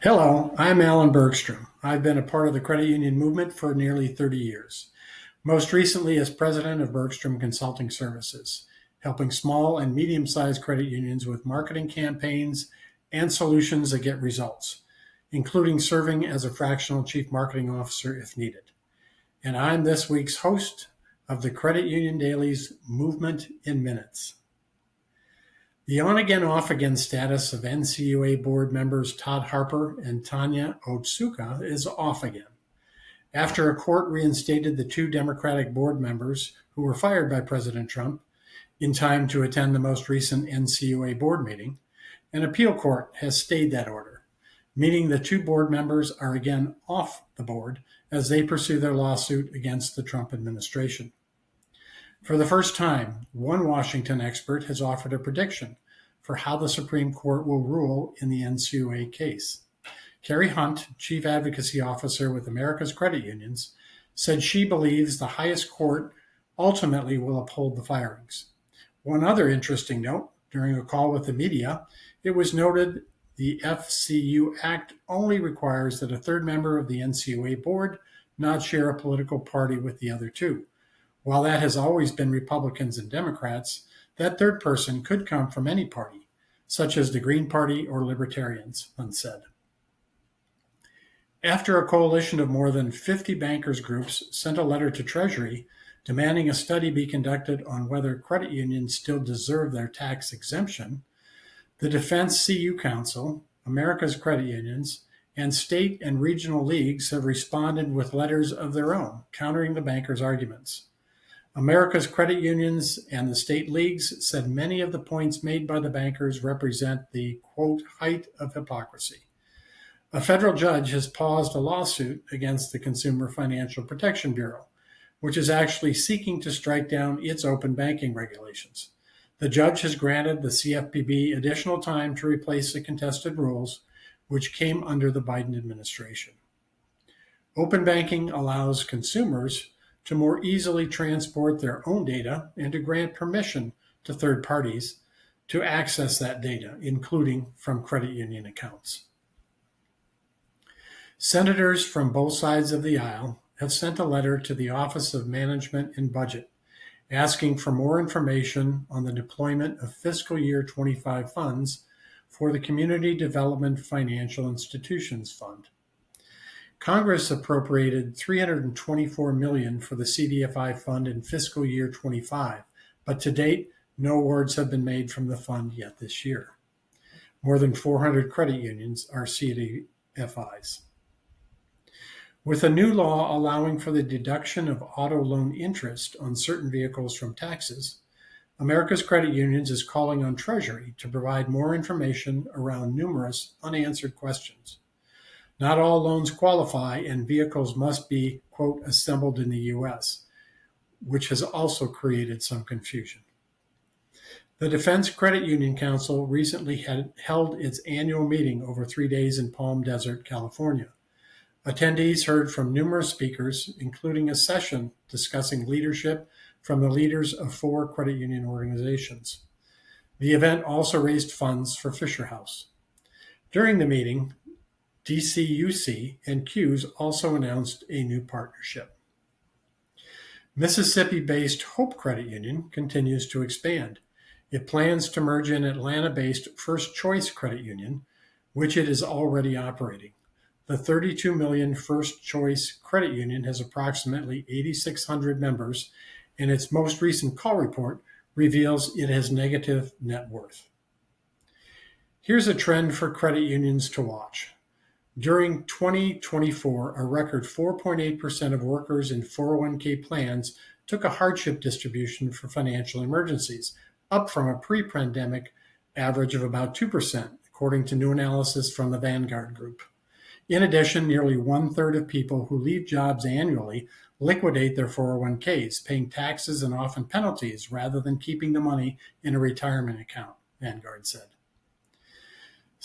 Hello, I'm Alan Bergstrom. I've been a part of the credit union movement for nearly 30 years, most recently as president of Bergstrom Consulting Services, helping small and medium sized credit unions with marketing campaigns and solutions that get results, including serving as a fractional chief marketing officer if needed. And I'm this week's host of the Credit Union Daily's Movement in Minutes. The on-again, off-again status of NCUA board members Todd Harper and Tanya Otsuka is off again. After a court reinstated the two Democratic board members who were fired by President Trump in time to attend the most recent NCUA board meeting, an appeal court has stayed that order, meaning the two board members are again off the board as they pursue their lawsuit against the Trump administration. For the first time, one Washington expert has offered a prediction for how the Supreme Court will rule in the NCUA case. Carrie Hunt, Chief Advocacy Officer with America's Credit Unions, said she believes the highest court ultimately will uphold the firings. One other interesting note, during a call with the media, it was noted the FCU Act only requires that a third member of the NCUA board not share a political party with the other two. While that has always been Republicans and Democrats, that third person could come from any party, such as the Green Party or Libertarians, Hunt said. After a coalition of more than 50 bankers groups sent a letter to Treasury demanding a study be conducted on whether credit unions still deserve their tax exemption, the Defense CU Council, America's Credit Unions, and state and regional leagues have responded with letters of their own, countering the bankers' arguments. America's credit unions and the state leagues said many of the points made by the bankers represent the, quote, height of hypocrisy. A federal judge has paused a lawsuit against the Consumer Financial Protection Bureau, which is actually seeking to strike down its open banking regulations. The judge has granted the CFPB additional time to replace the contested rules, which came under the Biden administration. Open banking allows consumers to more easily transport their own data and to grant permission to third parties to access that data, including from credit union accounts. Senators from both sides of the aisle have sent a letter to the Office of Management and Budget asking for more information on the deployment of fiscal year 25 funds for the Community Development Financial Institutions Fund. Congress appropriated $324 million for the CDFI fund in fiscal year 25, but to date, no awards have been made from the fund yet this year. More than 400 credit unions are CDFIs. With a new law allowing for the deduction of auto loan interest on certain vehicles from taxes, America's Credit Unions is calling on Treasury to provide more information around numerous unanswered questions. Not all loans qualify, and vehicles must be, quote, assembled in the U.S., which has also created some confusion. The Defense Credit Union Council recently held its annual meeting over 3 days in Palm Desert, California. Attendees heard from numerous speakers, including a session discussing leadership from the leaders of 4 credit union organizations. The event also raised funds for Fisher House. During the meeting, DCUC and CUES also announced a new partnership. Mississippi-based Hope Credit Union continues to expand. It plans to merge in Atlanta-based First Choice Credit Union, which it is already operating. The $32 million First Choice Credit Union has approximately 8,600 members, and its most recent call report reveals it has negative net worth. Here's a trend for credit unions to watch. During 2024, a record 4.8% of workers in 401k plans took a hardship distribution for financial emergencies, up from a pre-pandemic average of about 2%, according to new analysis from the Vanguard Group. In addition, nearly 1/3 of people who leave jobs annually liquidate their 401ks, paying taxes and often penalties rather than keeping the money in a retirement account, Vanguard said.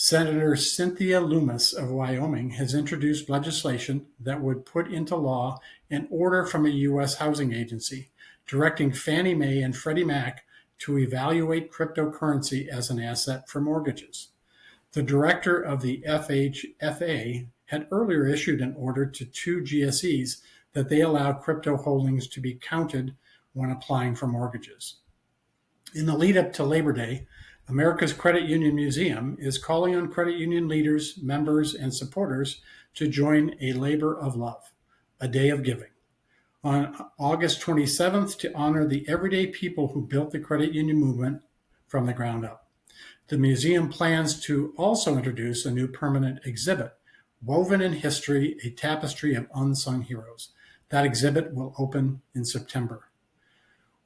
Senator Cynthia Lummis of Wyoming has introduced legislation that would put into law an order from a U.S. housing agency directing Fannie Mae and Freddie Mac to evaluate cryptocurrency as an asset for mortgages. The director of the FHFA had earlier issued an order to two GSEs that they allow crypto holdings to be counted when applying for mortgages. In the lead up to Labor Day, America's Credit Union Museum is calling on credit union leaders, members, and supporters to join a labor of love, a day of giving, on August 27th to honor the everyday people who built the credit union movement from the ground up. The museum plans to also introduce a new permanent exhibit, Woven in History, a Tapestry of Unsung Heroes. That exhibit will open in September.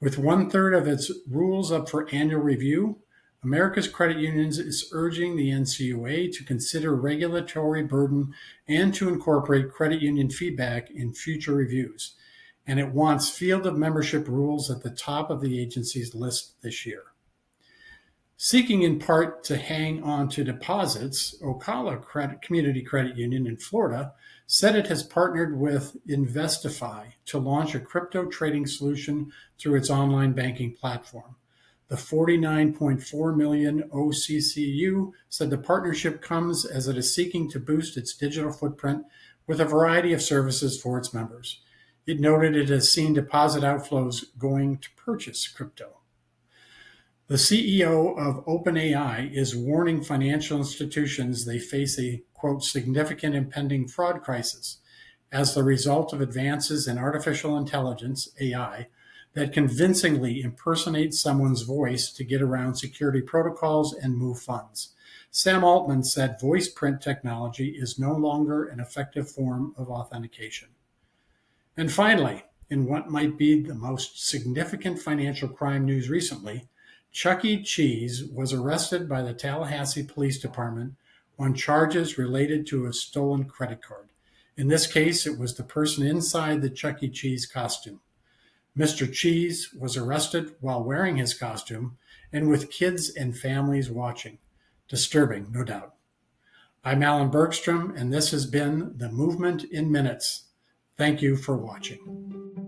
With 1/3 of its rules up for annual review, America's Credit Unions is urging the NCUA to consider regulatory burden and to incorporate credit union feedback in future reviews. And it wants field of membership rules at the top of the agency's list this year. Seeking in part to hang on to deposits, Ocala Community Credit Union in Florida said it has partnered with Investify to launch a crypto trading solution through its online banking platform. The 49.4 million OCCU said the partnership comes as it is seeking to boost its digital footprint with a variety of services for its members. It noted it has seen deposit outflows going to purchase crypto. The CEO of OpenAI is warning financial institutions they face a, quote, significant impending fraud crisis as the result of advances in artificial intelligence, AI, that convincingly impersonate someone's voice to get around security protocols and move funds. Sam Altman said voice print technology is no longer an effective form of authentication. And finally, in what might be the most significant financial crime news recently, Chuck E. Cheese was arrested by the Tallahassee Police Department on charges related to a stolen credit card. In this case, it was the person inside the Chuck E. Cheese costume. Mr. Cheese was arrested while wearing his costume and with kids and families watching. Disturbing, no doubt. I'm Alan Bergstrom, and this has been The Movement in Minutes. Thank you for watching.